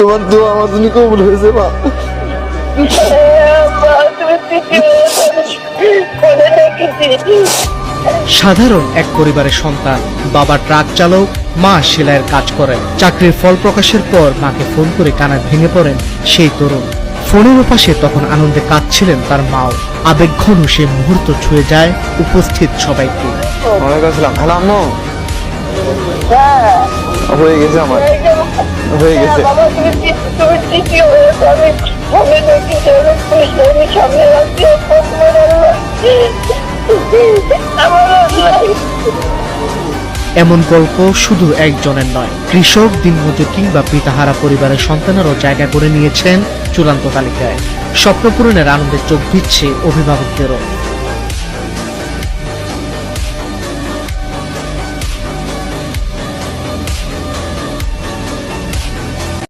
তোমার দোয়া আমার জন্য কবুল হয়েছে মা। সাধারণ এক পরিবারের সন্তান, বাবা ট্রাক চালক, মা সেলাইয়ের কাজ করেন। চাকরির ফল প্রকাশের পর মাকে ফোন করে কান্নায় ভেঙে পড়েন সেই তরুণ। ফোনের ওপাশে তখন আনন্দে কাঁদছিলেন তার মাও। আবেগঘন সেই মুহূর্ত ছুঁয়ে যায় উপস্থিত সবাইকে। ওয়ালাইকুম আসসালাম। হ্যালো আম্মু, হয়ে গেছে আমার, হয়ে গেছে। এমন গল্প শুধু একজনের নয়, কৃষক, দিনমজুর কিংবা পিতাহারা পরিবারের সন্তানেরও জায়গা করে নিয়েছেন চূড়ান্ত তালিকায়। স্বপ্ন পূরণের আনন্দে চোখ ভিজছে অভিভাবকদেরও।